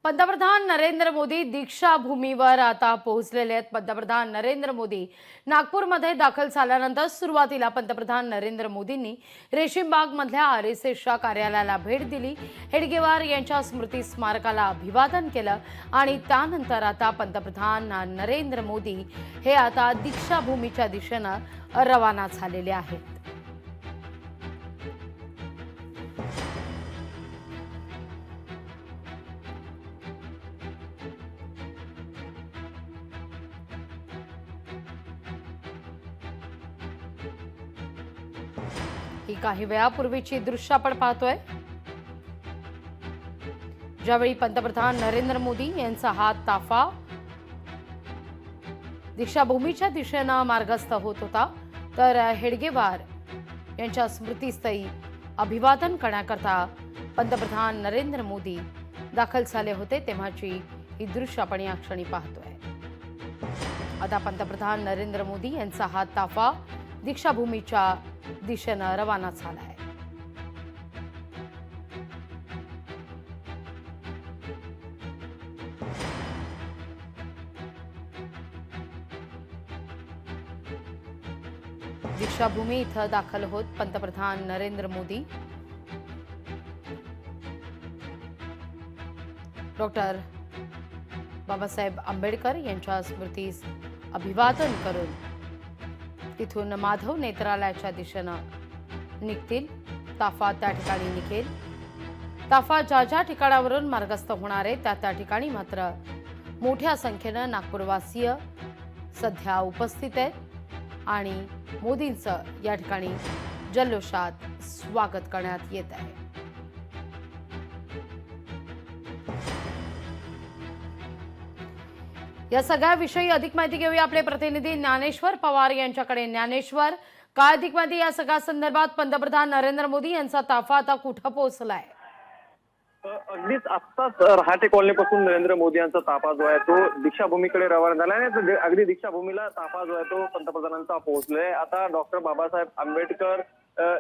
पंतप्रधान नरेंद्र मोदी दीक्षाभूमीवर आता पोहोचलेले आहेत। पंतप्रधान नरेंद्र मोदी नागपूरमध्ये दाखल झाल्यानंतर सुरुवातीला पंतप्रधान नरेंद्र मोदींनी रेशीमबाग मधल्या आरएसएसच्या कार्यालयाला भेट दिली। हेडगेवार यांच्या स्मृती स्मारकाला अभिवादन केलं आणि त्यानंतर आता पंतप्रधान नरेंद्र मोदी हे आता दीक्षाभूमीच्या दिशेने रवाना झालेले आहेत। ही काही वेळापूर्वीची दृश्य आपण पाहतोय, ज्यावेळी पंतप्रधान नरेंद्र मोदी यांचा हा ताफा दीक्षाभूमीच्या दिशेने मार्गस्थ होत होता। तर हेडगेवार यांच्या स्मृतीस्थळी अभिवादन करण्याकरता पंतप्रधान नरेंद्र मोदी दाखल झाले होते, तेव्हाची ही दृश्य आपण या क्षणी पाहतोय। आता पंतप्रधान नरेंद्र मोदी यांचा हा ताफा दीक्षाभूमीच्या दिशेने रवाना झाला आहे। दीक्षाभूमी इथं दाखल होत पंतप्रधान नरेंद्र मोदी डॉक्टर बाबासाहेब आंबेडकर यांच्या स्मृतीस अभिवादन करून तिथून माधव नेत्रालयाच्या दिशेने निघतील। ताफा त्या ठिकाणी निघेल। ताफा ज्या ज्या ठिकाणावरून मार्गस्थ होणार आहे त्या ठिकाणी मात्र मोठ्या संख्येने नागपूरवासीय सध्या उपस्थित आहेत आणि मोदींचं या ठिकाणी जल्लोषात स्वागत करण्यात येत आहे। या सगळ्या विषयी अधिक माहिती घेऊया आपले प्रतिनिधी ज्ञानेश्वर पवार यांच्याकडे। ज्ञानेश्वर, काय अधिक माहिती या सगळ्या संदर्भात? पंतप्रधान नरेंद्र मोदी यांचा ताफा आता कुठं पोहोचलाय? अगदीच आत्ताच रहाटे कॉलनीपासून नरेंद्र मोदी यांचा ताफा जो आहे तो दीक्षाभूमीकडे रवाना झाला आहे। अगदी दीक्षाभूमीला ताफा जो आहे तो पंतप्रधानांचा पोहोचलाय। आता डॉक्टर बाबासाहेब आंबेडकर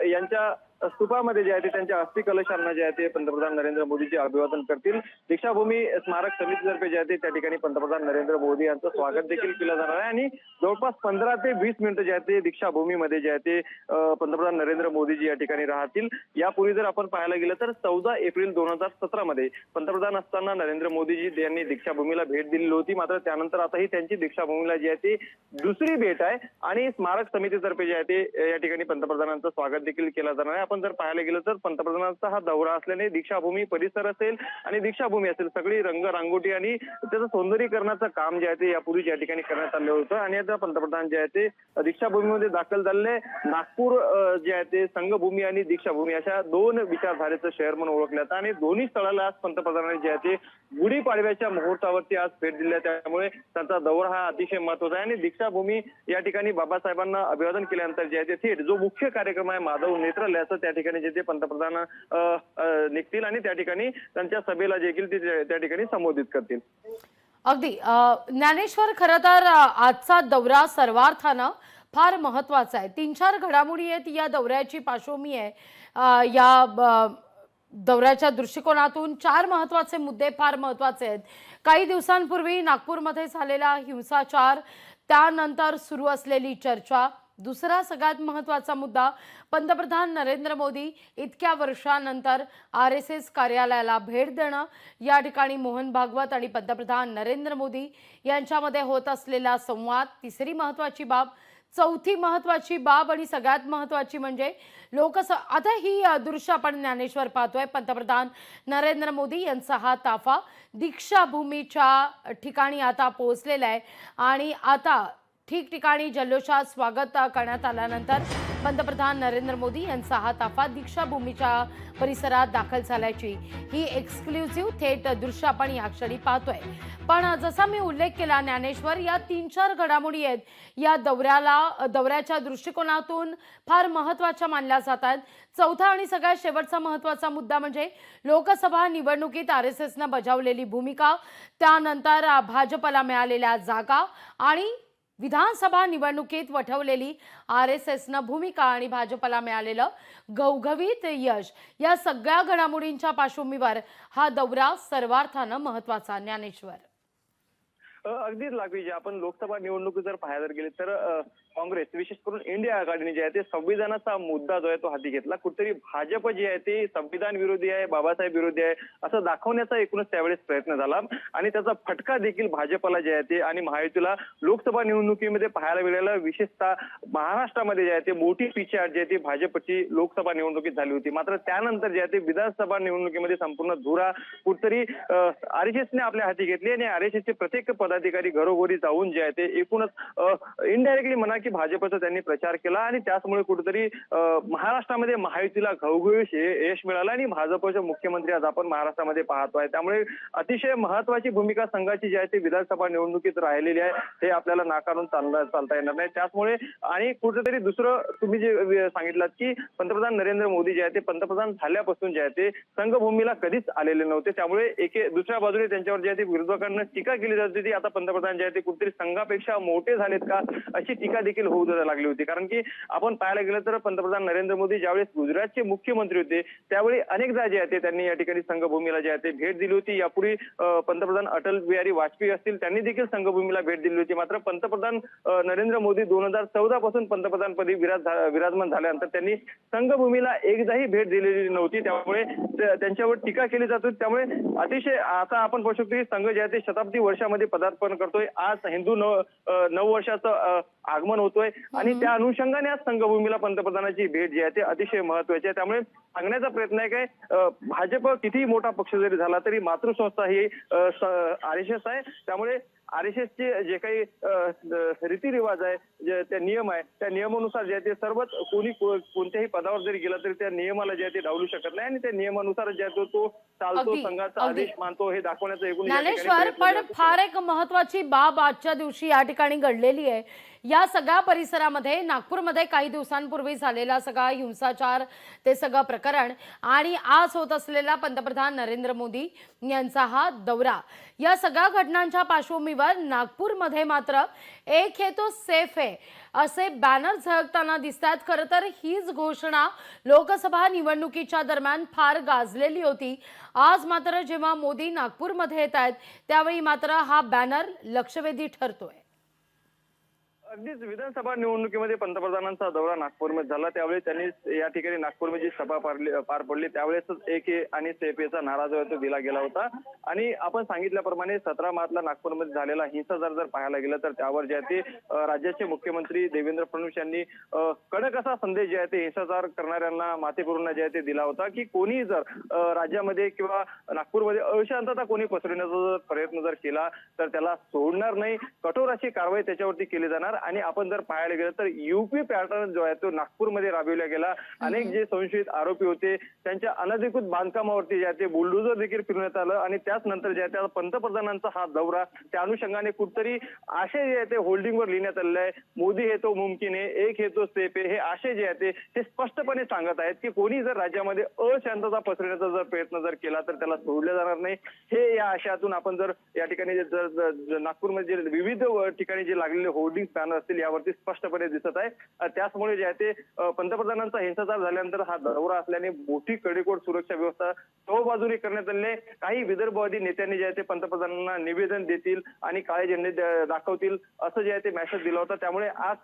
यांच्या स्तूपामध्ये जे आहे ते त्यांच्या अस्थि कलशांना जे आहे ते पंतप्रधान नरेंद्र मोदीचे अभिवादन करतील। दीक्षाभूमी स्मारक समितीतर्फे जे आहे ते त्या ठिकाणी पंतप्रधान नरेंद्र मोदी यांचं स्वागत देखील केलं जाणार आहे आणि जवळपास 15 ते 20 मिनिटं जे आहे ते दीक्षाभूमीमध्ये जे आहे ते पंतप्रधान नरेंद्र मोदीजी या ठिकाणी राहतील। यापूर्वी जर आपण पाहायला गेलं तर 14 एप्रिल 2017 मध्ये पंतप्रधान असताना नरेंद्र मोदीजी यांनी दीक्षाभूमीला भेट दिली होती। मात्र त्यानंतर आता ही त्यांची दीक्षाभूमीला जी आहे ती दुसरी भेट आहे आणि स्मारक समितीतर्फे जे आहे ते या ठिकाणी पंतप्रधानांचं स्वागत देखील केलं जाणार आहे। आपण जर पाहायला गेलं तर पंतप्रधानांचा हा दौरा असल्याने दीक्षाभूमी परिसर असेल आणि दीक्षाभूमी असेल सगळी रंगरांगोटी आणि त्याचं सौंदर्यीकरणाचं काम जे आहे ते यापूर्वी या ठिकाणी करण्यात आलं होतं आणि आता पंतप्रधान जे आहे ते दीक्षाभूमीमध्ये दाखल झाले। नागपूर जे आहे ते संघभूमी आणि दीक्षाभूमी अशा दोन विचारधारेचं शहर म्हणून ओळखलं जातं आणि दोन्ही स्थळाला आज पंतप्रधानांनी जे आहे ते गुढीपाडव्याच्या मुहूर्तावरती आज भेट दिली आहे, त्यामुळे त्यांचा दौरा हा अतिशय महत्त्वाचा आहे। आणि दीक्षाभूमी या ठिकाणी बाबासाहेबांना अभिवादन केल्यानंतर जे आहे ते थेट जो मुख्य कार्यक्रम आहे माधव नेत्रालयाचा त्या ठिकाणी जे ते पंतप्रधान निघतील आणि त्या ठिकाणी त्यांच्या सभेला देखील ते त्या ठिकाणी संबोधित करतील। अगदी ज्ञानेश्वर, खरं तर आजचा दौरा सर्वार्थानं फार महत्वाचा आहे। 3-4 घडामोडी आहेत या दौऱ्याची पार्श्वभूमी आहे। या दौऱ्याच्या दृष्टिकोनातून 4 महत्वाचे मुद्दे फार महत्वाचे आहेत। काही दिवसांपूर्वी नागपूरमध्ये झालेला हिंसाचार, त्यानंतर सुरू असलेली चर्चा, दुसरा सगळ्यात महत्त्वाचा मुद्दा पंतप्रधान नरेंद्र मोदी इतक्या वर्षांनंतर आरएसएस कार्यालयाला भेट देणं, या ठिकाणी मोहन भागवत आणि पंतप्रधान नरेंद्र मोदी यांच्यामध्ये होत असलेला संवाद, तिसरी महत्त्वाची बाब, चौथी महत्त्वाची बाब आणि सगळ्यात महत्त्वाची म्हणजे आता ही दृश्य आपण ज्ञानेश्वर पाहतोय। पंतप्रधान नरेंद्र मोदी यांचा हा ताफा दीक्षाभूमीच्या ठिकाणी आता पोहोचलेला आहे आणि आता ठिकठिकाणी जल्लोषात स्वागत करण्यात आल्यानंतर पंतप्रधान नरेंद्र मोदी यांचा हा ताफा दीक्षाभूमीच्या परिसरात दाखल झाल्याची ही एक्सक्लुझिव्ह थेट दृश्य आपण या क्षणी पाहतोय। पण जसा मी उल्लेख केला ज्ञानेश्वर, या 3-4 घडामोडी आहेत या दौऱ्याच्या दृष्टिकोनातून फार महत्त्वाच्या मानल्या जातात। चौथा आणि सगळ्यात शेवटचा महत्त्वाचा मुद्दा म्हणजे लोकसभा निवडणुकीत आरएसएसनं बजावलेली भूमिका, त्यानंतर भाजपला मिळालेल्या जागा आणि विधानसभा निवडणुकीत वठवलेली RSSनं भूमिका आणि भाजपला मिळालेलं घवघवीत यश या सगळ्या घडामोडींच्या पार्श्वभूमीवर हा दौरा सर्वार्थानं महत्त्वाचा. ज्ञानेश्वर. अगदीच लागवी आपण लोकसभा निवडणूक जर पाहायला गेले तर काँग्रेस विशेष करून इंडिया आघाडीने जे आहे ते संविधानाचा मुद्दा जो आहे तो हाती घेतला. कुठेतरी भाजप जे आहे ते संविधान विरोधी आहे, बाबासाहेब विरोधी आहे असं दाखवण्याचा एकूणच त्यावेळेस प्रयत्न झाला आणि त्याचा फटका देखील भाजपला जे आहे ते आणि महायुतीला लोकसभा निवडणुकीमध्ये पाहायला मिळालं. विशेषतः महाराष्ट्रामध्ये जे आहे ते मोठी पिछेहाट जी आहे ती भाजपची लोकसभा निवडणुकीत झाली होती. मात्र त्यानंतर जे आहे ते विधानसभा निवडणुकीमध्ये संपूर्ण धुरा कुठेतरी RSSने आपल्या हाती घेतली आणि RSSचे प्रत्येक पदाधिकारी घरोघरी जाऊन जे आहे ते एकूणच इनडायरेक्टली म्हणा की भाजपचा त्यांनी प्रचार केला आणि त्याचमुळे कुठेतरी महाराष्ट्रामध्ये महायुतीला घवघवीत यश मिळालं आणि भाजपचे मुख्यमंत्री आज आपण महाराष्ट्रामध्ये पाहतोय. त्यामुळे अतिशय महत्वाची भूमिका संघाची जी आहे ती विधानसभा निवडणुकीत राहिलेली आहे हे आपल्याला नाकारून चालता येणार नाही. त्याचमुळे आणि कुठेतरी दुसरं तुम्ही जे सांगितलं की पंतप्रधान नरेंद्र मोदी जे आहे ते पंतप्रधान झाल्यापासून जे आहे ते संघभूमीला कधीच आलेले नव्हते. त्यामुळे दुसऱ्या बाजूने त्यांच्यावर जे आहे ते विरोधकांना टीका केली जात होती. आता पंतप्रधान जे आहे ते कुठेतरी संघापेक्षा मोठे झालेत का अशी टीका देखील होऊ लागली होती. कारण की आपण पाहायला गेलं तर पंतप्रधान नरेंद्र मोदी ज्यावेळेस गुजरातचे मुख्यमंत्री होते त्यावेळी अनेकदा जे आहे ते त्यांनी या ठिकाणी संघभूमीला जे आहे ते भेट दिली होती. यापूर्वी पंतप्रधान अटल बिहारी वाजपेयी असतील त्यांनी देखील संघभूमीला भेट दिली होती. मात्र पंतप्रधान नरेंद्र मोदी 2014 पासून पंतप्रधानपदी विराजमान झाल्यानंतर त्यांनी संघभूमीला एकदाही भेट दिलेली नव्हती. त्यामुळे त्यांच्यावर टीका केली जात होती. त्यामुळे अतिशय आता आपण पाहू शकतो की संघ जे आहे ते शताब्दी वर्षामध्ये पदार्पण करतोय. आज हिंदू नववर्षाचं आगमन होतोय आणि त्या अनुषंगाने आज संघभूमीला पंतप्रधानाची भेट जी आहे ते अतिशय महत्वाची आहे. त्यामुळे सांगण्याचा प्रयत्न आहे काय भाजप कितीही मोठा पक्ष जरी झाला तरी मातृसंस्था ही RSS आहे. त्यामुळे RSSचे जे काही रीतिरिवाज आहे जे ते नियम आहे त्या नियमानुसार जे आहे ते सर्वच कोणत्याही पदावर जरी गेला तरी त्या नियमाला जे आहे ते डावलू शकत नाही आणि त्या नियमानुसार जे आहे तो चालतो, संघाचा आदेश मानतो हे दाखवण्याचं एकूण ज्ञानेश्वर. पण फार एक महत्वाची बाब आजच्या दिवशी या ठिकाणी घडलेली आहे. या सगळ्या परिसरामध्ये नागपूरमध्ये काही दिवसांपूर्वी झालेला सगळा हिंसाचार ते सगळं प्रकरण आणि आज होत असलेला पंतप्रधान नरेंद्र मोदी यांचा हा दौरा या सगळ्या घटनांच्या पार्श्वभूमीवर नागपूरमध्ये मात्र एक है तो सेफ है असे बॅनर झळकताना दिसतात. खरं तर हीच घोषणा लोकसभा निवडणुकीच्या दरम्यान फार गाजलेली होती. आज मात्र जेव्हा मोदी नागपूरमध्ये येत आहेत त्यावेळी मात्र हा बॅनर लक्षवेधी ठरतोय. अगदीच विधानसभा निवडणुकीमध्ये पंतप्रधानांचा दौरा नागपूरमध्ये झाला त्यावेळी त्यांनी या ठिकाणी नागपूरमध्ये सभा पार पडली. त्यावेळेस एक आणि सेफेचा नारा जो आहे तो दिला गेला होता आणि आपण सांगितल्याप्रमाणे 17 मार्चला नागपूरमध्ये झालेला हिंसाचार जर पाहायला गेलं तर त्यावर जे आहे ते राज्याचे मुख्यमंत्री देवेंद्र फडणवीस यांनी कडक असा संदेश जे आहे ते हिंसाचार करणाऱ्यांना मातेपुरूंना जे आहे ते दिला होता की कोणी जर राज्यामध्ये किंवा नागपूरमध्ये अशांतता कोणी पसरवण्याचा जर प्रयत्न जर केला तर त्याला सोडणार नाही, कठोर अशी कारवाई त्याच्यावरती केली जाणार. आणि आपण जर पाहायला गेलं तर UP पॅटर्न जो आहे तो नागपूरमध्ये राबविला गेला. अनेक जे संशयित आरोपी होते त्यांच्या अनधिकृत बांधकामावरती जे आहे ते बुलडोजर देखील फिरवण्यात आलं आणि त्याच नंतर जे आहे त्या पंतप्रधानांचा हा दौरा त्या अनुषंगाने कुठतरी आशय जे आहे ते होल्डिंगवर लिहिण्यात आलेले आहे. मोदी हे तो मुमकिन आहे, एक हे तो सेफ आहे हे आशय जे आहे ते स्पष्टपणे सांगत आहेत की कोणी जर राज्यामध्ये अशांतता पसरवण्याचा जर प्रयत्न जर केला तर त्याला सोडलं जाणार नाही. हे या आशयातून आपण जर या ठिकाणी नागपूरमध्ये विविध ठिकाणी जे लागलेले होल्डिंग असतील यावरती स्पष्टपणे दिसत आहे. त्याचमुळे जे आहे ते पंतप्रधानांचा हिंसाचार झाल्यानंतर हा दौरा असल्याने मोठी कडेकोट सुरक्षा व्यवस्था चौबाजूने करण्यात आली आहे. काही विदर्भवादी नेत्यांनी जे आहे ते पंतप्रधानांना निवेदन देतील आणि काळे झेंडे दाखवतील असं जे आहे ते मेसेज दिला होता. त्यामुळे आज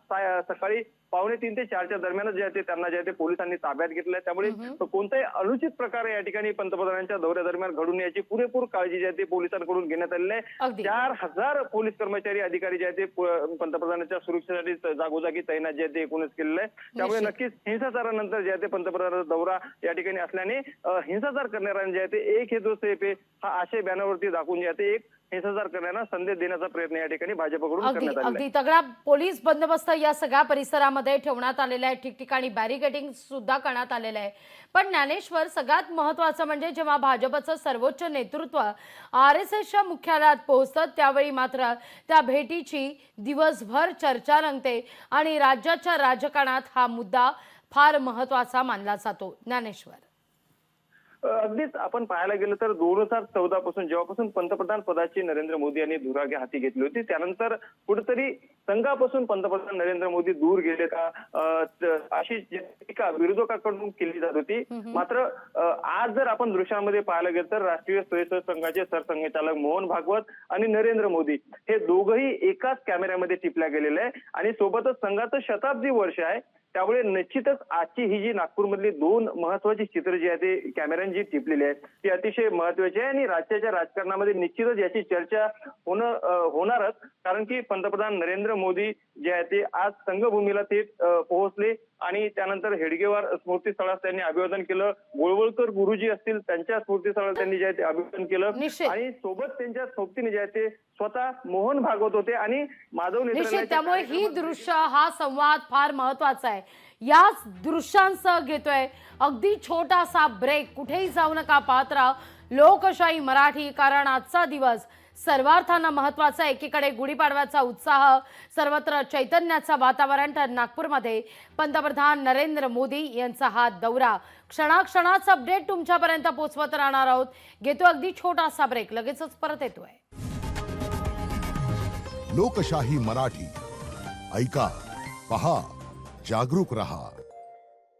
सकाळी 3:15 ते 4च्या दरम्यान जे आहे ते त्यांना जे आहे ते पोलिसांनी ताब्यात घेतलंय. त्यामुळे कोणताही अनुचित प्रकारे या ठिकाणी पंतप्रधानांच्या दौऱ्यादरम्यान घडून याची पुरेपूर काळजी जी आहे ते पोलिसांकडून घेण्यात आलेली आहे. 4000 पोलीस कर्मचारी अधिकारी जे आहे ते पंतप्रधानांच्या सुरक्षेसाठी जागोजागी तैनात जे आहे ते एकूणच केलेलं आहे. त्यामुळे नक्कीच हिंसाचारानंतर जे आहे ते पंतप्रधानांचा दौरा या ठिकाणी असल्याने हिंसाचार करणाऱ्यांना जे आहे ते एक हे जो सेफ आहे हा आशय बॅनरवरती दाखवून जे आहे ते एक हिंसाचार करण्याला संदेश देण्याचा प्रयत्न या ठिकाणी भाजपकडून करण्यात आला आहे. अगदी तगडा पोलीस बंदोबस्त या सगळ्या परिसरामध्ये ठेवण्यात आलेला आहे. ठिकठिकाणी बॅरिकेडिंग सुद्धा करण्यात आलेलं आहे. पण ज्ञानेश्वर सगळ्यात महत्त्वाचं म्हणजे जेव्हा भाजपचं सर्वोच्च नेतृत्व RSSच्या मुख्यालयात पोहोचतं त्यावेळी मात्र त्या भेटीची दिवसभर चर्चा रंगते आणि राज्याच्या राजकारणात हा मुद्दा फार महत्त्वाचा मानला जातो. ज्ञानेश्वर. अगदीच आपण पाहायला गेलं तर 2014 पासून जेव्हापासून पंतप्रधान पदाची नरेंद्र मोदी यांनी धुरागे हाती घेतली होती, त्यानंतर कुठेतरी संघापासून पंतप्रधान नरेंद्र मोदी दूर गेले का अशी टीका विरोधकांकडून केली जात होती. मात्र आज जर आपण दृश्यांमध्ये पाहायला गेलं तर राष्ट्रीय स्वयंसेवक संघाचे सरसंघचालक मोहन भागवत आणि नरेंद्र मोदी हे दोघंही एकाच कॅमेऱ्यामध्ये टिपल्या गेलेले आहे आणि सोबतच संघाचं शताब्दी वर्ष आहे. त्यामुळे निश्चितच आजची ही जी नागपूरमधली 2 महत्वाची चित्र जी आहे ते कॅमेऱ्यांची टिपलेली आहेत ती अतिशय महत्वाची आहे आणि राज्याच्या राजकारणामध्ये निश्चितच याची चर्चा होणारच. कारण की पंतप्रधान नरेंद्र मोदी जे आहे ते आज संघभूमीला ते पोहोचले आणि त्यानंतर हेडगेवार स्मृतीस्थळास त्यांनी अभिवादन केलं. गोळवळकर गुरुजी असतील त्यांच्या स्मृतीस्थळाला त्यांनी जे आहे ते अभिवादन केलं आणि सोबत त्यांच्या सोबतीने जे आहे ते स्वतः मोहन भागवत होते आणि माधव निश्चित. त्यामुळे ही दृश्य हा संवाद फार महत्वाचा आहे. याच दृश्यांसह घेतोय अगदी छोटासा ब्रेक. कुठेही जाऊ नका, पाहत राहा लोकशाही मराठी, कारण आजचा दिवस सर्वार्थानं महत्वाचा. एकीकडे गुढीपाडव्याचा उत्साह, सर्वत्र चैतन्याचं वातावरण, तर नागपूरमध्ये पंतप्रधान नरेंद्र मोदी यांचा हा दौरा. क्षणाक्षणाचा अपडेट तुमच्यापर्यंत पोहोचवत राहणार आहोत. घेतो अगदी छोटासा ब्रेक, लगेचच परत येतोय. लोकशाही मराठी ऐका, पहा, जागरूक रहा.